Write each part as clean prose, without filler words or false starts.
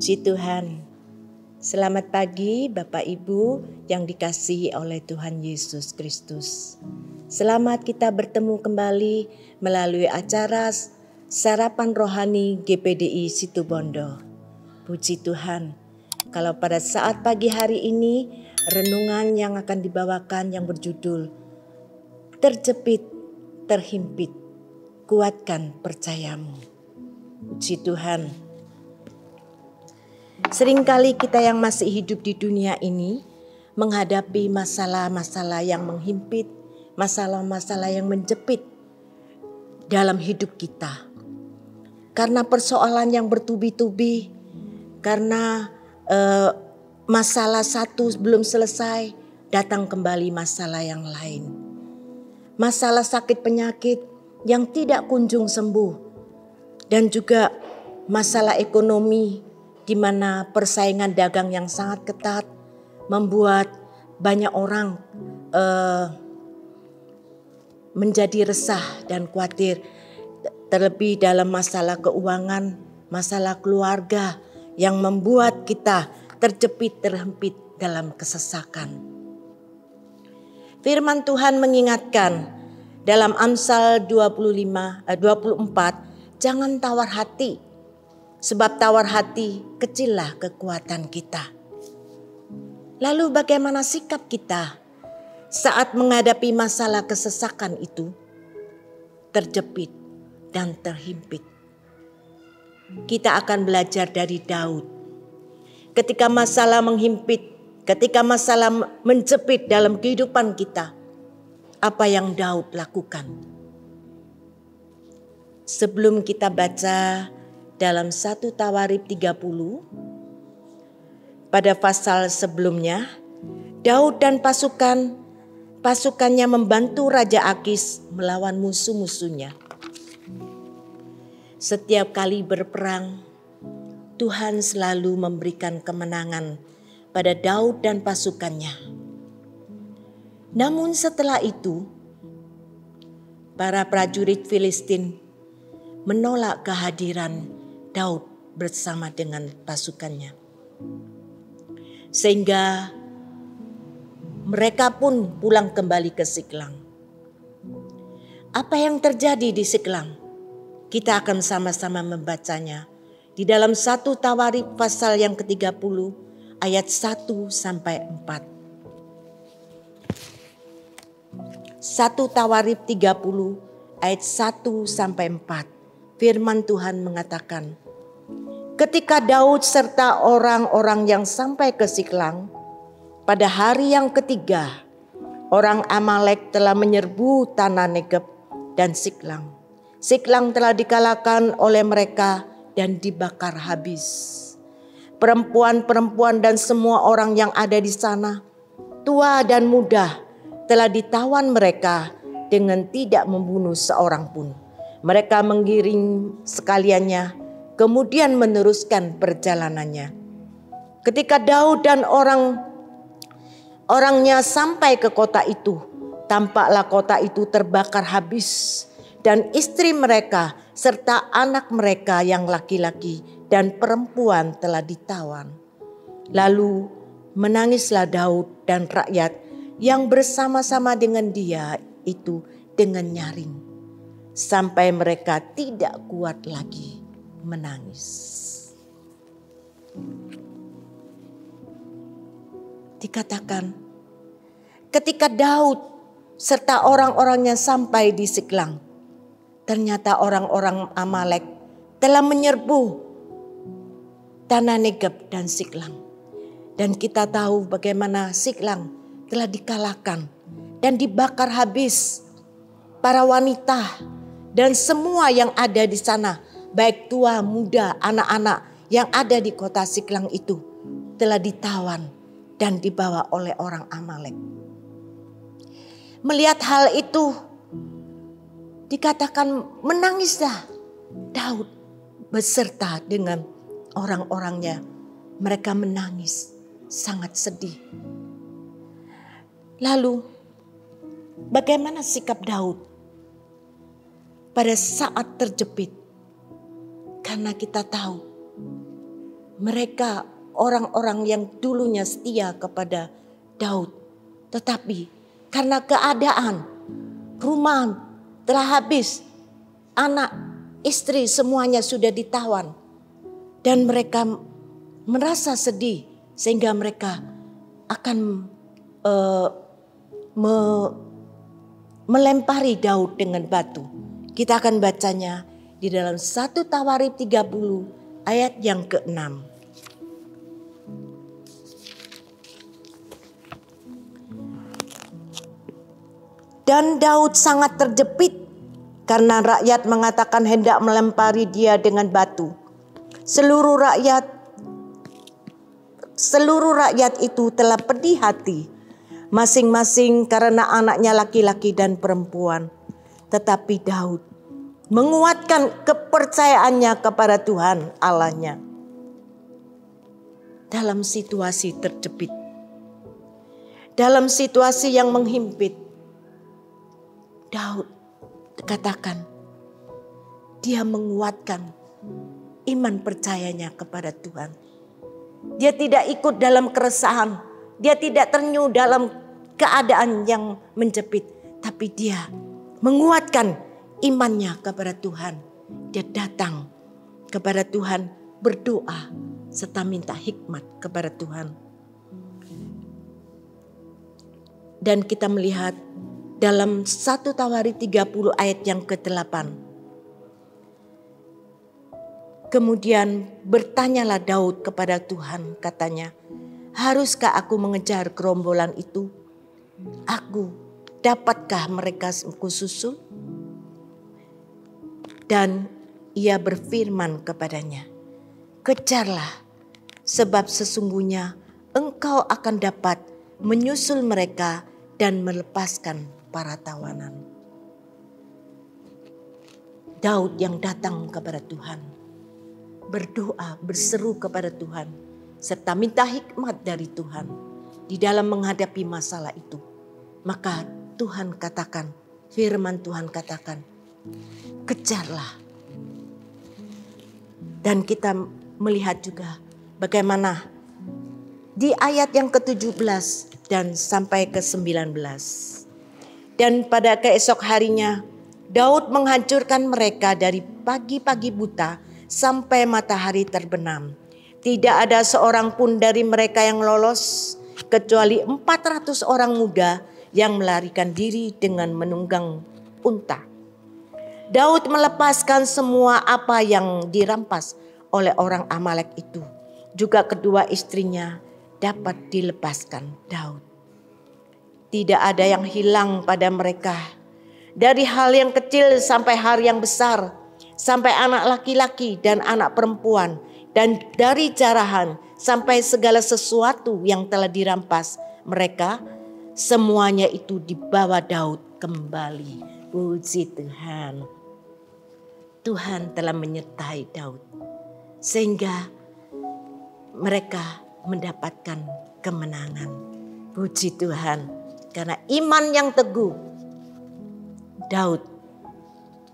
Puji Tuhan. Selamat pagi Bapak Ibu yang dikasihi oleh Tuhan Yesus Kristus. Selamat kita bertemu kembali melalui acara Sarapan Rohani GPDI Situbondo. Puji Tuhan. Kalau pada saat pagi hari ini renungan yang akan dibawakan yang berjudul Terjepit, terhimpit, kuatkan percayamu. Puji Tuhan. Seringkali kita yang masih hidup di dunia ini menghadapi masalah-masalah yang menghimpit, masalah-masalah yang menjepit dalam hidup kita. Karena persoalan yang bertubi-tubi, karena masalah satu belum selesai, datang kembali masalah yang lain. Masalah sakit penyakit yang tidak kunjung sembuh, dan juga masalah ekonomi di mana persaingan dagang yang sangat ketat membuat banyak orang menjadi resah dan khawatir, terlebih dalam masalah keuangan, masalah keluarga yang membuat kita terjepit, terhimpit dalam kesesakan. Firman Tuhan mengingatkan dalam Amsal 24, jangan tawar hati. Sebab tawar hati kecillah kekuatan kita. Lalu bagaimana sikap kita saat menghadapi masalah kesesakan itu? Terjepit dan terhimpit. Kita akan belajar dari Daud. Ketika masalah menghimpit, ketika masalah menjepit dalam kehidupan kita, apa yang Daud lakukan? Sebelum kita baca dalam 1 Tawarikh 30, pada pasal sebelumnya, Daud dan pasukannya membantu Raja Akis melawan musuh-musuhnya. Setiap kali berperang, Tuhan selalu memberikan kemenangan pada Daud dan pasukannya. Namun setelah itu, para prajurit Filistin menolak kehadiran Daud bersama dengan pasukannya. Sehingga mereka pun pulang kembali ke Siklag. Apa yang terjadi di Siklag? Kita akan sama-sama membacanya di dalam 1 Tawarikh pasal yang ke-30 ayat 1 sampai 4. 1 Tawarikh 30 ayat 1 sampai 4. Firman Tuhan mengatakan, ketika Daud serta orang-orang yang sampai ke Siklag, pada hari yang ketiga, orang Amalek telah menyerbu tanah Negeb dan Siklag. Siklag telah dikalahkan oleh mereka dan dibakar habis. Perempuan-perempuan dan semua orang yang ada di sana, tua dan muda, telah ditawan mereka dengan tidak membunuh seorang pun. Mereka menggiring sekaliannya, kemudian meneruskan perjalanannya. Ketika Daud dan orangnya sampai ke kota itu, tampaklah kota itu terbakar habis, dan istri mereka serta anak mereka yang laki-laki dan perempuan telah ditawan. Lalu menangislah Daud dan rakyat yang bersama-sama dengan dia itu dengan nyaring, sampai mereka tidak kuat lagi menangis. Dikatakan, ketika Daud serta orang-orangnya sampai di Siklag, ternyata orang-orang Amalek telah menyerbu tanah Negeb dan Siklag. Dan kita tahu bagaimana Siklag telah dikalahkan dan dibakar habis. Para wanita dan semua yang ada di sana, baik tua, muda, anak-anak yang ada di kota Siklag itu telah ditawan dan dibawa oleh orang Amalek. Melihat hal itu, dikatakan menangislah Daud beserta dengan orang-orangnya. Mereka menangis, sangat sedih. Lalu, bagaimana sikap Daud pada saat terjepit? Karena kita tahu mereka orang-orang yang dulunya setia kepada Daud. Tetapi karena keadaan rumah telah habis, anak, istri semuanya sudah ditawan. Dan mereka merasa sedih sehingga mereka akan melempari Daud dengan batu. Kita akan bacanya di dalam 1 Tawarikh 30 ayat yang ke-6. Dan Daud sangat terjepit karena rakyat mengatakan hendak melempari dia dengan batu. Seluruh rakyat itu telah pedih hati, masing-masing karena anaknya laki-laki dan perempuan. Tetapi Daud menguatkan kepercayaannya kepada Tuhan Allahnya. Dalam situasi terjepit, dalam situasi yang menghimpit, Daud katakan dia menguatkan iman percayanya kepada Tuhan. Dia tidak ikut dalam keresahan, dia tidak terenyuh dalam keadaan yang menjepit, tapi dia menguatkan imannya kepada Tuhan. Dia datang kepada Tuhan, berdoa serta minta hikmat kepada Tuhan. Dan kita melihat dalam 1 Tawarikh 30 ayat yang ke-8. Kemudian bertanyalah Daud kepada Tuhan, katanya, haruskah aku mengejar gerombolan itu? Dapatkah mereka kususul? Dan ia berfirman kepadanya, kejarlah, sebab sesungguhnya engkau akan dapat menyusul mereka dan melepaskan para tawanan. Daud yang datang kepada Tuhan, berdoa, berseru kepada Tuhan, serta minta hikmat dari Tuhan di dalam menghadapi masalah itu. Maka Tuhan katakan, firman Tuhan katakan, kejarlah. Dan kita melihat juga bagaimana di ayat yang ke-17 dan sampai ke-19. Dan pada keesok harinya Daud menghancurkan mereka dari pagi-pagi buta sampai matahari terbenam. Tidak ada seorang pun dari mereka yang lolos kecuali 400 orang muda yang melarikan diri dengan menunggang unta. Daud melepaskan semua apa yang dirampas oleh orang Amalek itu. Juga kedua istrinya dapat dilepaskan Daud. Tidak ada yang hilang pada mereka. Dari hal yang kecil sampai hal yang besar. Sampai anak laki-laki dan anak perempuan. Dan dari jarahan sampai segala sesuatu yang telah dirampas mereka. Semuanya itu dibawa Daud kembali. Puji Tuhan. Tuhan telah menyertai Daud. Sehingga mereka mendapatkan kemenangan. Puji Tuhan. Karena iman yang teguh, Daud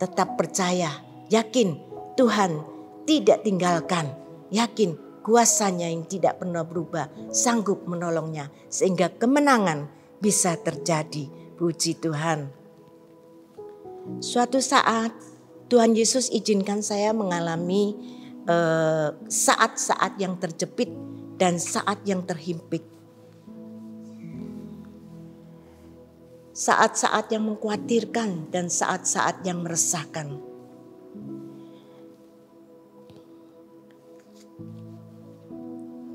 tetap percaya, yakin Tuhan tidak tinggalkan, yakin kuasanya yang tidak pernah berubah, sanggup menolongnya sehingga kemenangan bisa terjadi. Puji Tuhan. Suatu saat Tuhan Yesus izinkan saya mengalami saat-saat yang terjepit dan saat yang terhimpit. Saat-saat yang mengkhawatirkan dan saat-saat yang meresahkan.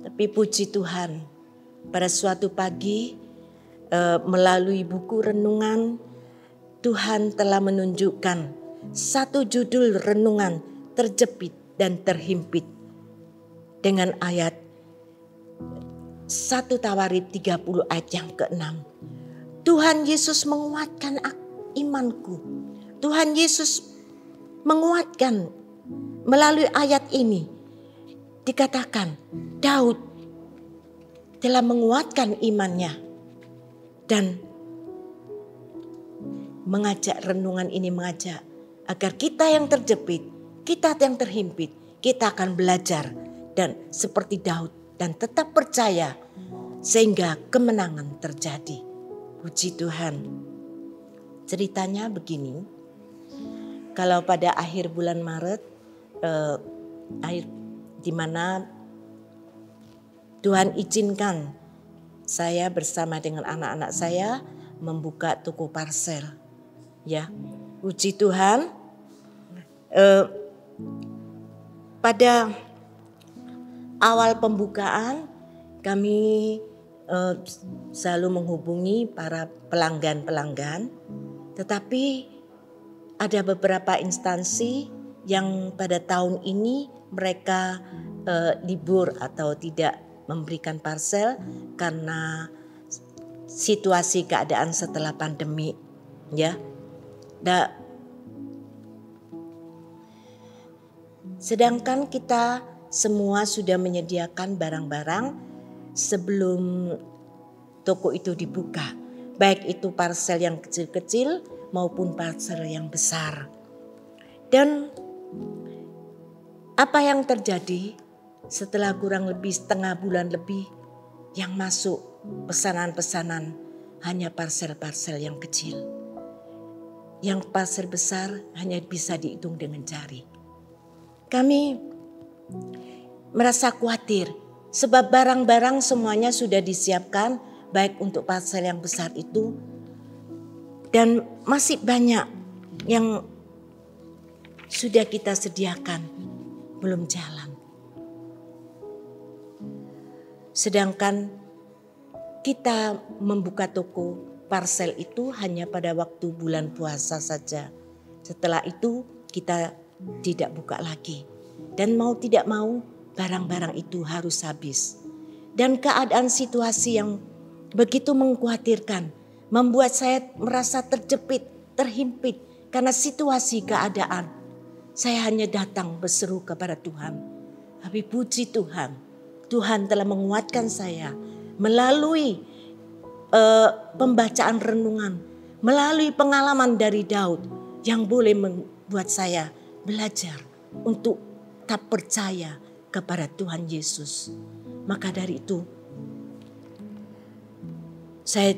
Tapi puji Tuhan, pada suatu pagi melalui buku renungan, Tuhan telah menunjukkan satu judul renungan terjepit dan terhimpit dengan ayat 1 Tawarikh 30 ayat yang ke-6. Tuhan Yesus menguatkan imanku. Tuhan Yesus menguatkan melalui ayat ini. Dikatakan Daud telah menguatkan imannya. Dan renungan ini mengajak agar kita yang terjepit, kita yang terhimpit, kita akan belajar dan seperti Daud dan tetap percaya sehingga kemenangan terjadi. Puji Tuhan. Ceritanya begini, kalau pada akhir bulan Maret, di mana Tuhan izinkan saya bersama dengan anak-anak saya membuka toko parsel. Ya, puji Tuhan. Pada awal pembukaan kami selalu menghubungi para pelanggan-pelanggan, tetapi ada beberapa instansi yang pada tahun ini mereka libur atau tidak memberikan parsel karena situasi keadaan setelah pandemi, ya. Sedangkan kita semua sudah menyediakan barang-barang sebelum toko itu dibuka, baik itu parsel yang kecil-kecil maupun parsel yang besar. Dan apa yang terjadi setelah kurang lebih setengah bulan lebih, yang masuk pesanan-pesanan hanya parsel-parsel yang kecil. Yang parsel besar hanya bisa dihitung dengan jari. Kami merasa khawatir sebab barang-barang semuanya sudah disiapkan baik untuk parsel yang besar itu, dan masih banyak yang sudah kita sediakan belum jalan. Sedangkan kita membuka toko parsel itu hanya pada waktu bulan puasa saja. Setelah itu kita tidak buka lagi. Dan mau tidak mau barang-barang itu harus habis. Dan keadaan situasi yang begitu mengkhawatirkan membuat saya merasa terjepit, terhimpit karena situasi keadaan. Saya hanya datang berseru kepada Tuhan. Tapi puji Tuhan, Tuhan telah menguatkan saya melalui pembacaan renungan, melalui pengalaman dari Daud yang boleh membuat saya belajar untuk tetap percaya kepada Tuhan Yesus. Maka dari itu saya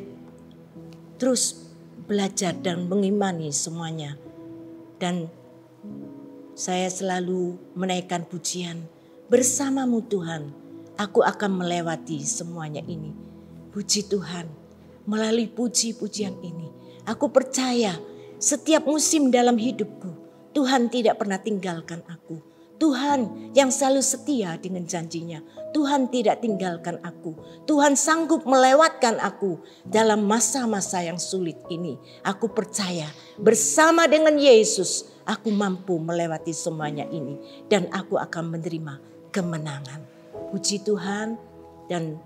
terus belajar dan mengimani semuanya. Dan saya selalu menaikkan pujian, bersamamu Tuhan, aku akan melewati semuanya ini. Puji Tuhan, melalui puji-pujian ini, aku percaya setiap musim dalam hidupku, Tuhan tidak pernah tinggalkan aku. Tuhan yang selalu setia dengan janjinya. Tuhan tidak tinggalkan aku. Tuhan sanggup melewatkan aku dalam masa-masa yang sulit ini. Aku percaya bersama dengan Yesus aku mampu melewati semuanya ini. Dan aku akan menerima kemenangan. Puji Tuhan. Dan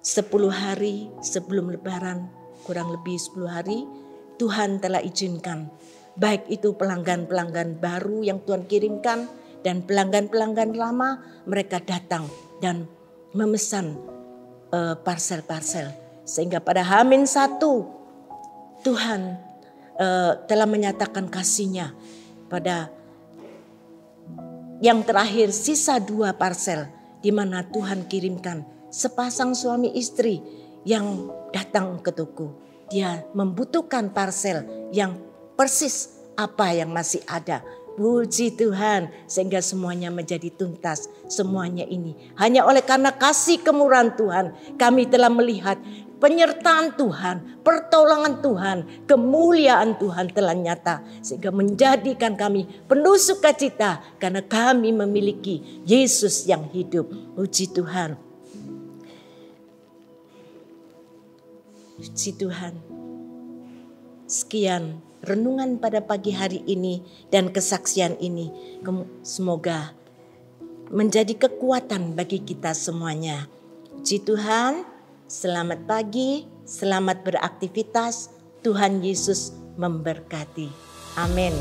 10 hari sebelum Lebaran, kurang lebih 10 hari, Tuhan telah izinkan. Baik itu pelanggan-pelanggan baru yang Tuhan kirimkan dan pelanggan-pelanggan lama, mereka datang dan memesan parsel-parsel. Sehingga pada H-1 Tuhan telah menyatakan kasih-Nya pada yang terakhir sisa 2 parsel di mana Tuhan kirimkan sepasang suami istri yang datang ke toko. Dia membutuhkan parsel yang persis apa yang masih ada. Puji Tuhan, sehingga semuanya menjadi tuntas. Semuanya ini hanya oleh karena kasih kemurahan Tuhan kami telah melihat penyertaan Tuhan, pertolongan Tuhan, kemuliaan Tuhan telah nyata. Sehingga menjadikan kami penuh sukacita karena kami memiliki Yesus yang hidup. Puji Tuhan. Puji Tuhan. Sekian renungan pada pagi hari ini dan kesaksian ini. Semoga menjadi kekuatan bagi kita semuanya. Puji Tuhan, selamat pagi, selamat beraktivitas. Tuhan Yesus memberkati. Amin.